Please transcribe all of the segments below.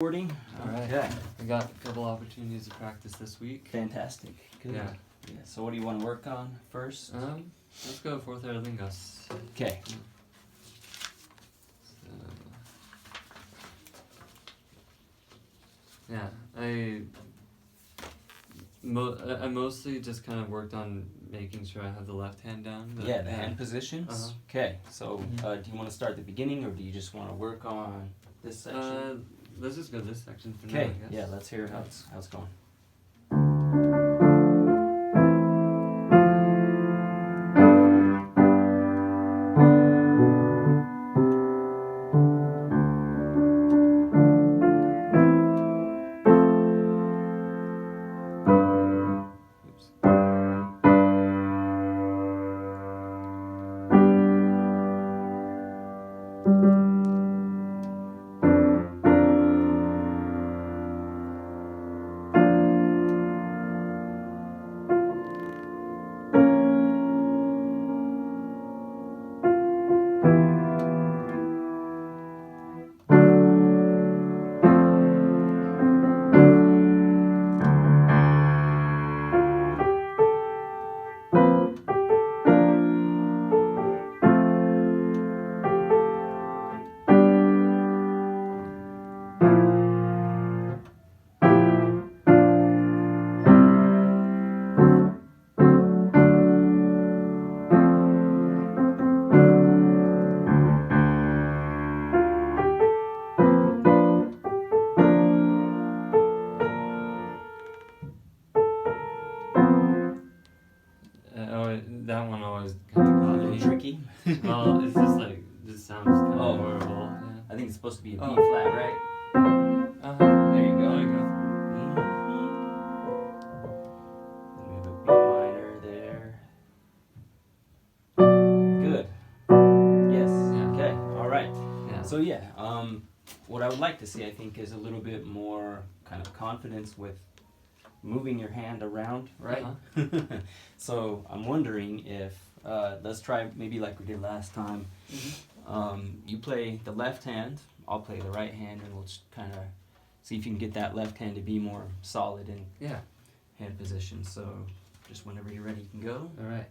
Recording. All right. Okay. We got a couple opportunities to practice this week. Fantastic. Good. Yeah. So what do you want to work on first? Let's go fourth air lingus. Okay. Yeah, I mostly just kind of worked on making sure I have the left hand down. But Yeah, the hand positions. Okay. So do you want to start at the beginning, or do you just want to work on this section? Let's just go this section for now. Okay. I guess. Yeah. Let's hear how it's going. Oops. That one always kind of A got little me. tricky. Well, it's just like this sounds kind of Oh. horrible. I think it's supposed to be a B Oh. flat, right? Yeah. There you go. There you go. We have a B minor there. Good. Yes. Yeah. Okay. All right. Yeah. So yeah, what I would like to see, I think, is a little bit more kind of confidence with moving your hand around, right? So I'm wondering if let's try maybe like we did last time. You play the left hand, I'll play the right hand, and we'll just kind of see if you can get that left hand to be more solid in Yeah. hand position. So just whenever you're ready, you can go. All right.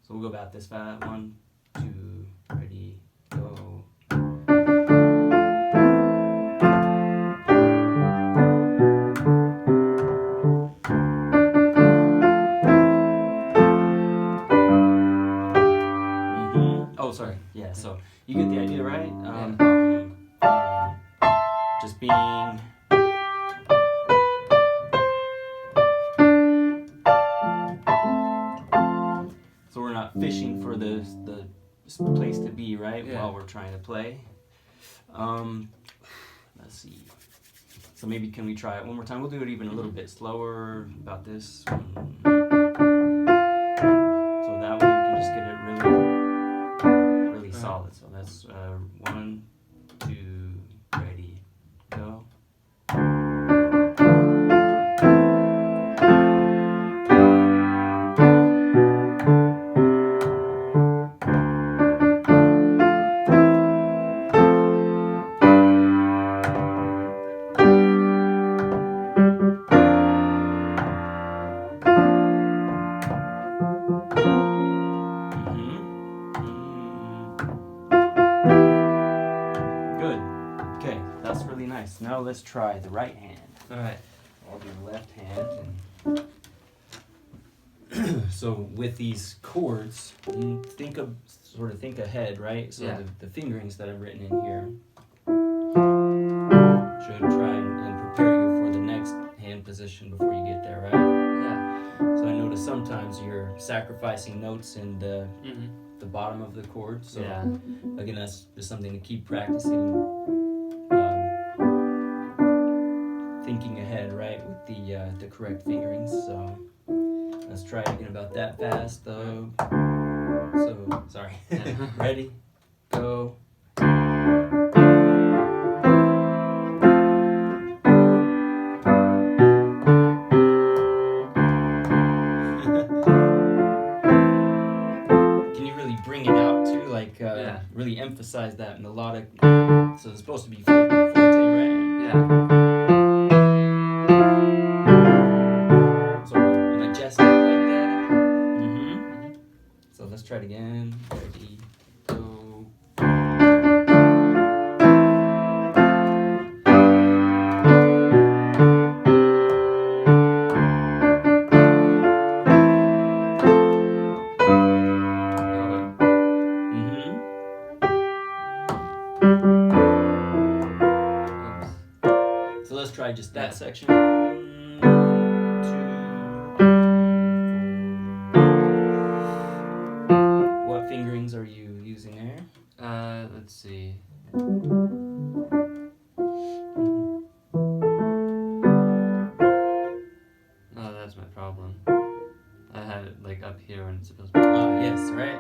So we'll go about this fast. 1, 2, ready, go. Oh, sorry. Yeah. So you get the idea, right? Just being. So we're not fishing for the place to be, right? Yeah. While we're trying to play. Let's see. So maybe can we try it one more time? We'll do it even a little bit slower about this. So that way we can just get it really solid. So that's 1, 2, ready, go. Good. Okay, that's really nice. Now let's try the right hand. All right. I'll do the left hand. And so with these chords, think ahead, right? So Yeah. the fingerings that I've written in here should try and prepare you for the next hand position before you get there, right? Yeah. So I notice sometimes you're sacrificing notes in the bottom of the chord. So Yeah. again, that's just something to keep practicing. Thinking ahead, right, with the correct fingerings. So let's try it again about that fast, though. So sorry. Ready, go. Can you really bring it out too? Like really emphasize that melodic. So it's supposed to be 4/10. let's try just that section. 1, 2, 4. What fingerings are you using there? Let's see. Oh, that's my problem. I had it like up here when it's supposed to be. Yes, right.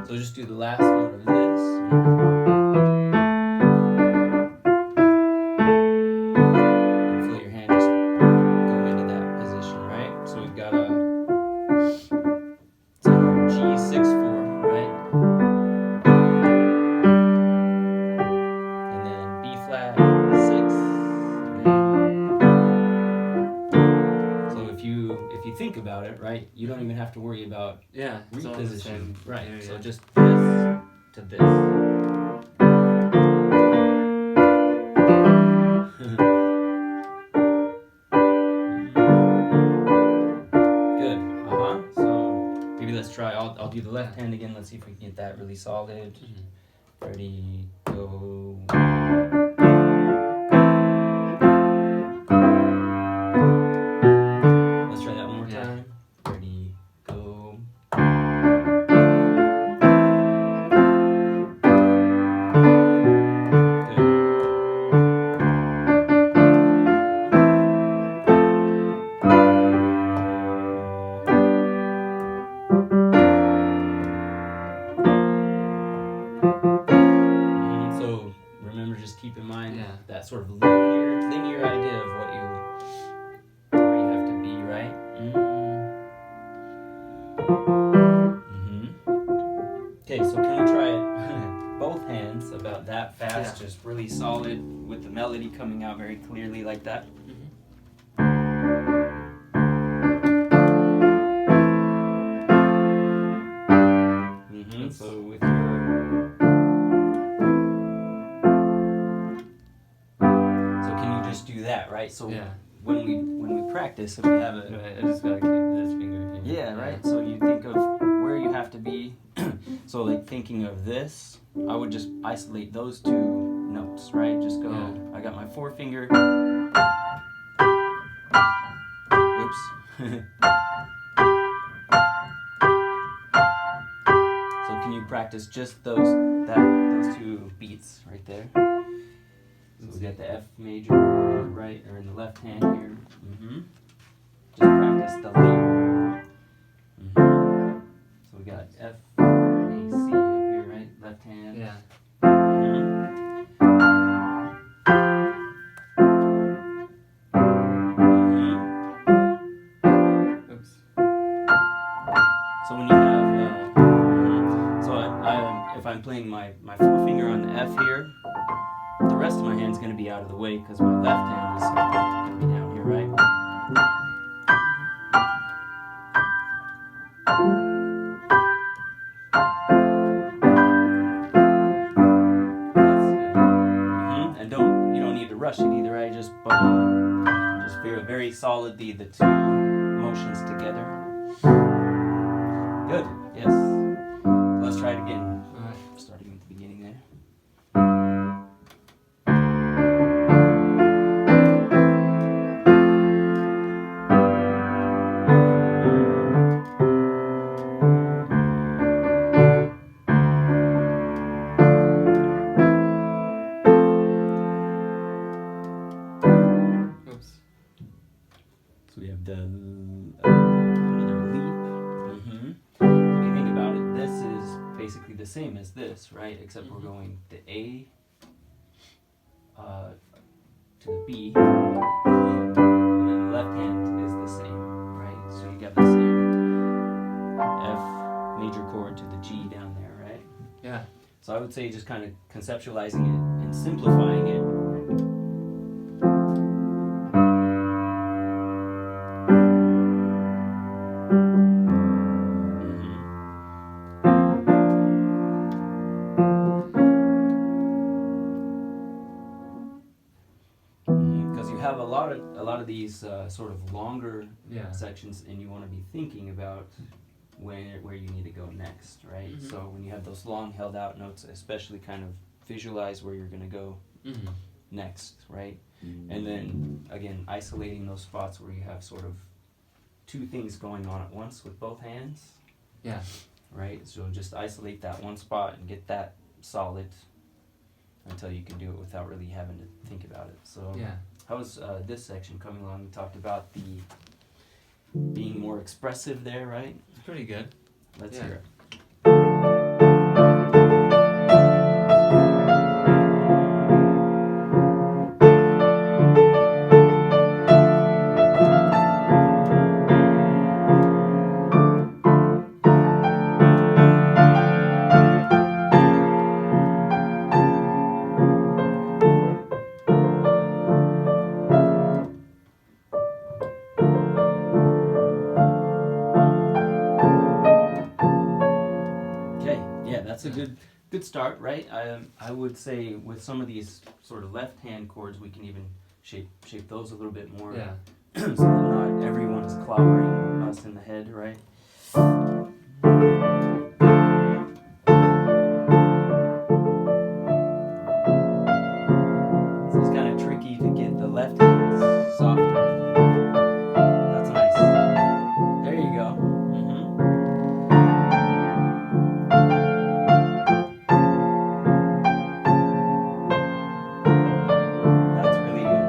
So just do the last note of this. And feel your hand just go into that position, right? So we've got a G6/4, right? And then B flat 6. So if you think about it, right, you don't even have to worry about Yeah, it's all the reposition, same. right? Yeah, So yeah. just this to this. Good. So maybe let's try. I'll do the left hand again. Let's see if we can get that really solid. Ready, go. Let's try that one more time. Ready, go. So remember, just keep in mind that sort of linear idea of where you have to be, right? Okay, so can we try it both hands about that fast, just really solid with the melody coming out very clearly like that? So with so can you just do that, right? So when we practice, if we have a I just gotta keep this finger here. yeah, right. So you think of where you have to be. So like thinking of this, I would just isolate those two notes, right? Just go. I got my forefinger. Oops. So can you practice just those two beats right there? So we got the F major chord right or in the left hand here. Just practice the lead. So we got F, A, C up here, right? Left hand. Yeah. Oops. So when you have, if I'm playing my forefinger on the F here, the rest of my hand's going to be out of the way because my left hand is going to be down here, right? And you don't need to rush it either, right? Just feel very solidly the two motions together. Good. Yes. Let's try it again. Alright. Starting at the beginning there. Oops. So we have another leap. If you think about it, this is basically the same as this, right? Except we're going the A to the B, and then the left hand is the same, right? So you got the same F major chord to the G down there, right? Yeah. So I would say just kind of conceptualizing it and simplifying it. Because you have a lot of these sort of longer sections, and you want to be thinking about where you need to go next, right? So when you have those long held out notes, especially kind of visualize where you're going to go next, right? And then again, isolating those spots where you have sort of two things going on at once with both hands, Yeah. right? So just isolate that one spot and get that solid until you can do it without really having to think about it. So Yeah. how's this section coming along? We talked about the being more expressive there, right? It's pretty good. Let's Yeah. hear it. Okay, yeah, that's a good start, right? I would say with some of these sort of left hand chords, we can even shape those a little bit more, Yeah. so that not everyone is clobbering us in the head, right? So it's kind of tricky to get the left hand softer. That's nice. There you go. That's really good.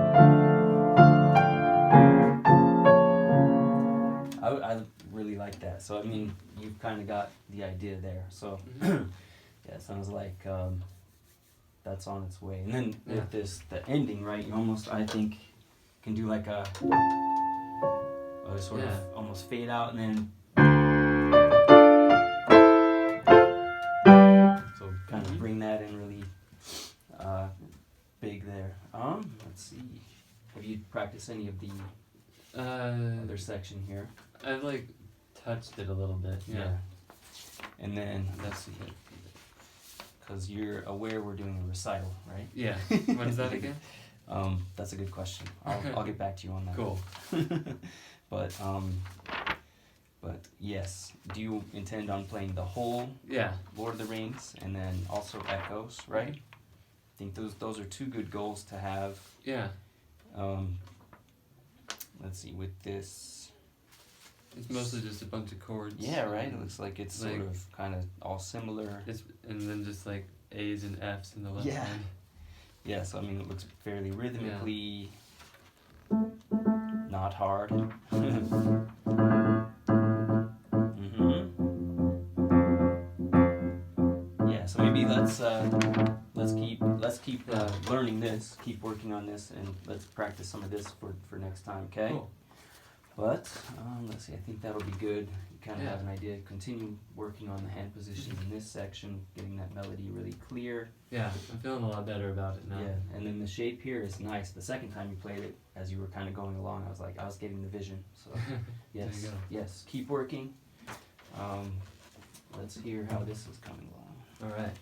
I really like that. So I mean, you've kind of got the idea there. So yeah, it sounds like that's on its way. And then with this, the ending, right? You almost, I think, can do like a sort of almost fade out and then. So kind of bring that in really big there. Let's see. Have you practiced any of the other section here? I've like touched it a little bit. Yeah. And then let's see. Because you're aware we're doing a recital, right? Yeah. What is that again? That's a good question. I'll get back to you on that. Cool. But yes, do you intend on playing the whole Lord of the Rings and then also Echoes, right? I think those are two good goals to have. Yeah. Let's see, with this. It's mostly just a bunch of chords. Yeah, right. It looks like it's like, sort of kind of all similar. And then just like A's and F's in the left Yeah. hand. Yeah, so I mean it looks fairly rhythmically not hard. Yeah, so maybe let's keep learning this, keep working on this, and let's practice some of this for next time, okay? Cool. But let's see, I think that'll be good. You kind of have an idea. Continue working on the hand positions in this section, getting that melody really clear. Yeah, I'm feeling a lot better about it now. Yeah, and then the shape here is nice. The second time you played it, as you were kind of going along, I was getting the vision. So yes, There you go. yes, keep working. Let's hear how this is coming along. All right.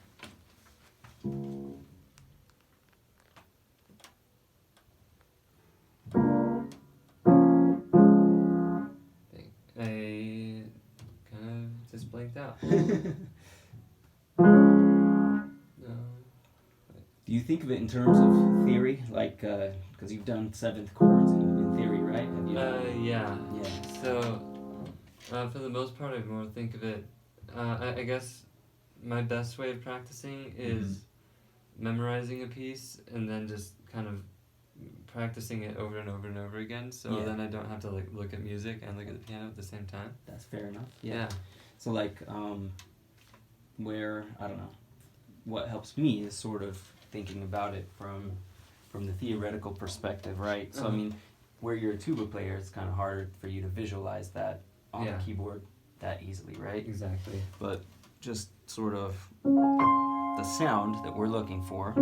I kind of just blanked out. Do you think of it in terms of theory, like, because you've done seventh chords in theory, right? Have you? Yeah. Yeah. So, for the most part, I more think of it. I guess my best way of practicing is memorizing a piece and then just kind of practicing it over and over and over again. So then I don't have to like look at music and look at the piano at the same time. That's fair enough. Yeah. So like, where I don't know, what helps me is sort of thinking about it from the theoretical perspective, right? So I mean, where you're a tuba player, it's kind of harder for you to visualize that on the keyboard that easily, right? Exactly. But just sort of the sound that we're looking for,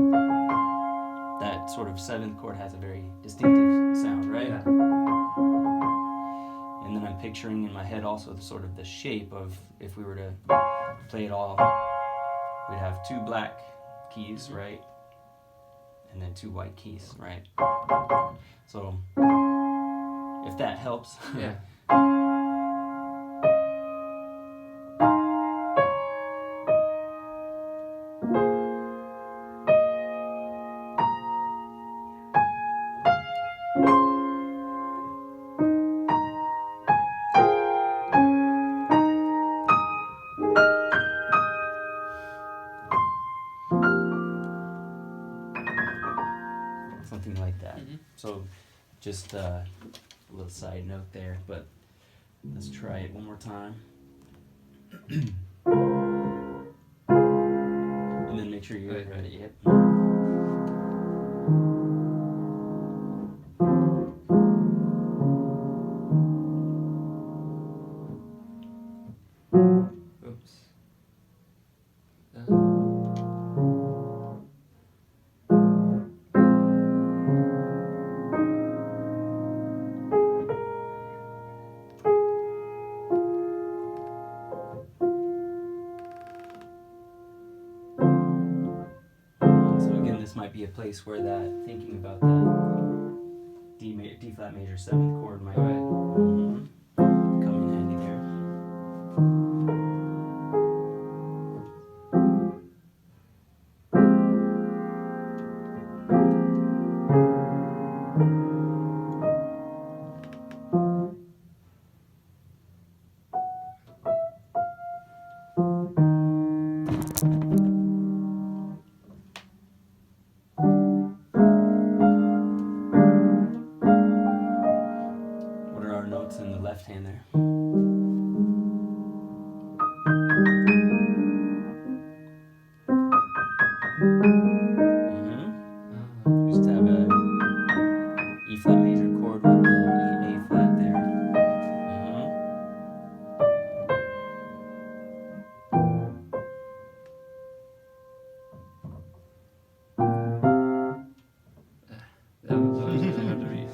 that sort of seventh chord has a very distinctive sound, right? Yeah. And then I'm picturing in my head also sort of the shape of, if we were to play it all, we'd have two black keys, right? And then two white keys, right? So, if that helps. Yeah. something like that. Mhm. So just a little side note there, but let's try it one more time. And then make sure you're Right. ready. Yep. Oops. So again, this might be a place where that thinking about that D flat major 7th chord might come in handy there. What are our notes in the left hand there? We just have a E flat major chord with the A flat there. That was really hard to reach.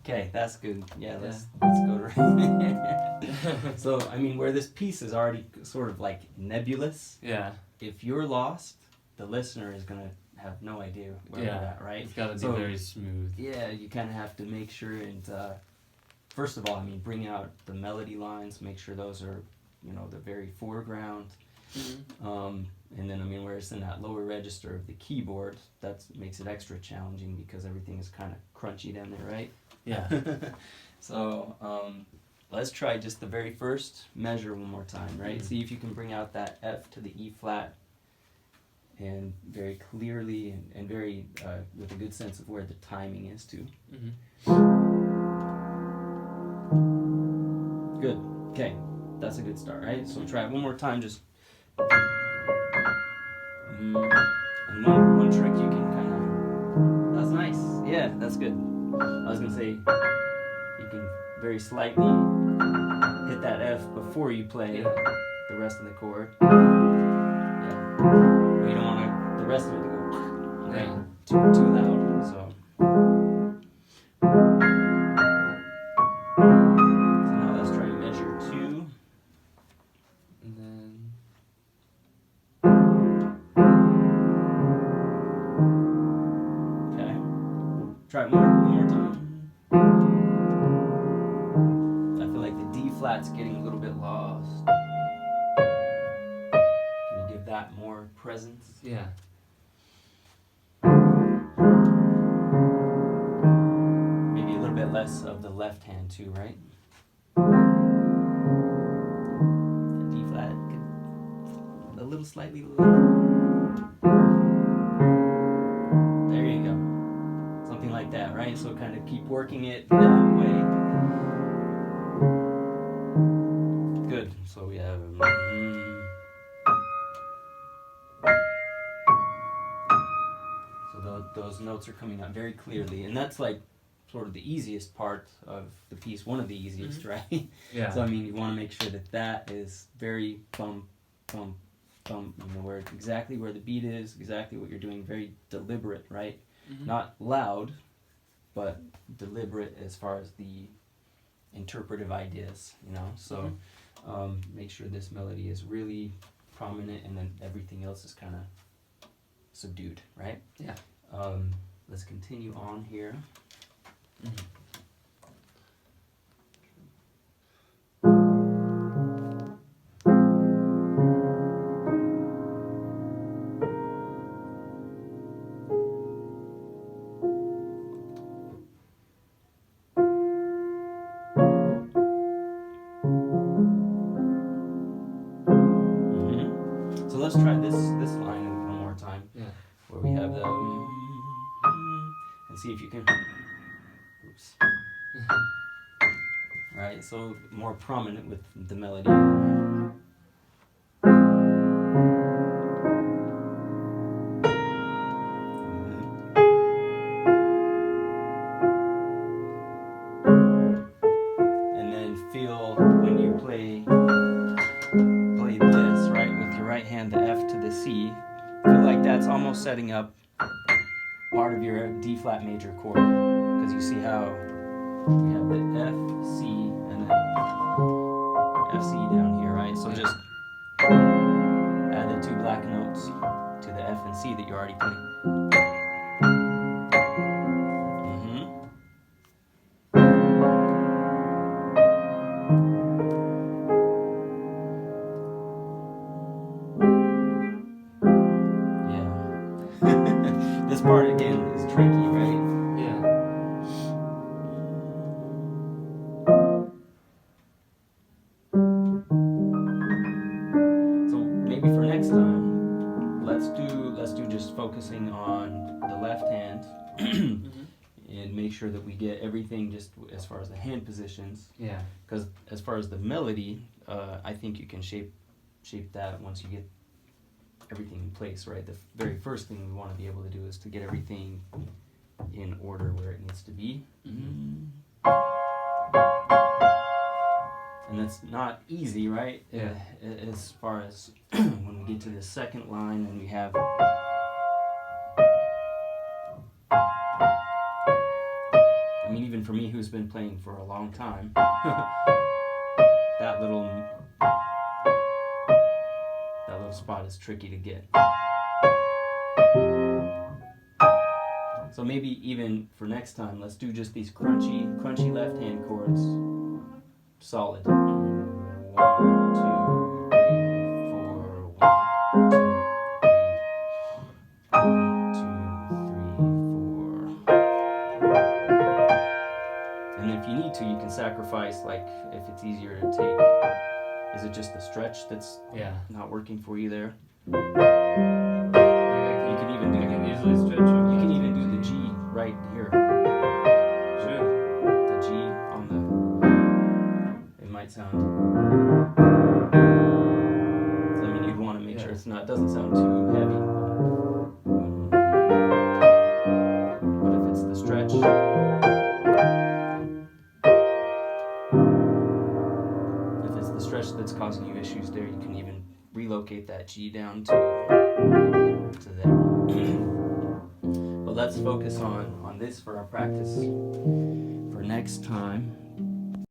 Okay, that's good. Yeah, let's go to So, I mean, where this piece is already sort of like nebulous, Yeah. if you're lost, the listener is going to have no idea where we're at, right? It's got to be So, very smooth. yeah, you kind of have to make sure and, first of all, I mean, bring out the melody lines, make sure those are, the very foreground. And then, I mean, where it's in that lower register of the keyboard, that makes it extra challenging because everything is kind of crunchy down there, right? Yeah. So, let's try just the very first measure one more time, right? See if you can bring out that F to the E flat and very clearly and very with a good sense of where the timing is too. Good. Okay, that's a good start, right? So try it one more time, just and one trick you can kind of, that's nice. Yeah, that's good. I was gonna say you can very slightly hit that F before you play the rest of the chord. Yeah. But you don't want the rest of it to go too loud. So now let's try measure 2. And then Okay. Try it one more time. I feel like the D flat's getting a little bit lost. Can you give that more presence? yeah. Maybe a little bit less of the left hand too, right? The D flat could a little slightly lower. There you go. Something like that, right? So kind of keep working it that way. Good. So we have so those notes are coming out very clearly, and that's like sort of the easiest part of the piece, one of the easiest, right? Yeah. So I mean, you want to make sure that that is very bump, bump, bump. Where exactly where the beat is, exactly what you're doing, very deliberate, right? Not loud, but deliberate as far as the interpretive ideas, So make sure this melody is really prominent, and then everything else is kind of subdued, right? Yeah. Let's continue on here. So let's try this line one more time. Yeah. Where we have the and see if you can. Oops. Right, so more prominent with the melody. And then feel when you play this, right, with your right hand, the F to the C, feel like that's almost setting up part of your D flat major chord, because you see how we have the F, C, and then F, C down here, right? So just add the two black notes to the F and C that you already played. Yeah. This part again is tricky, right? Yeah. So maybe for next time, let's do just focusing on the left hand, and make sure that we get everything just as far as the hand positions. Yeah. Because as far as the melody, I think you can shape that once you get everything in place, right? The very first thing we want to be able to do is to get everything in order where it needs to be. And that's not easy, right? Yeah. As far as when we get to the second line and we have. I mean, even for me, who's been playing for a long time, that little spot is tricky to get. So maybe even for next time, let's do just these crunchy left hand chords, solid. 1, 2, 3, 4. 1, 2, 3. 1, 2, 3, 4. And if you need to, you can sacrifice, like if it's easier to take. Is it just the stretch that's not working for you there? You can even do. I can easily stretch. You can even do the G right here. Sure. The G on the. It might sound. So, I mean, you'd want to make sure it doesn't sound too heavy. But if it's the stretch. That's causing you issues there, you can even relocate that G down to there. But let's focus on this for our practice for next time.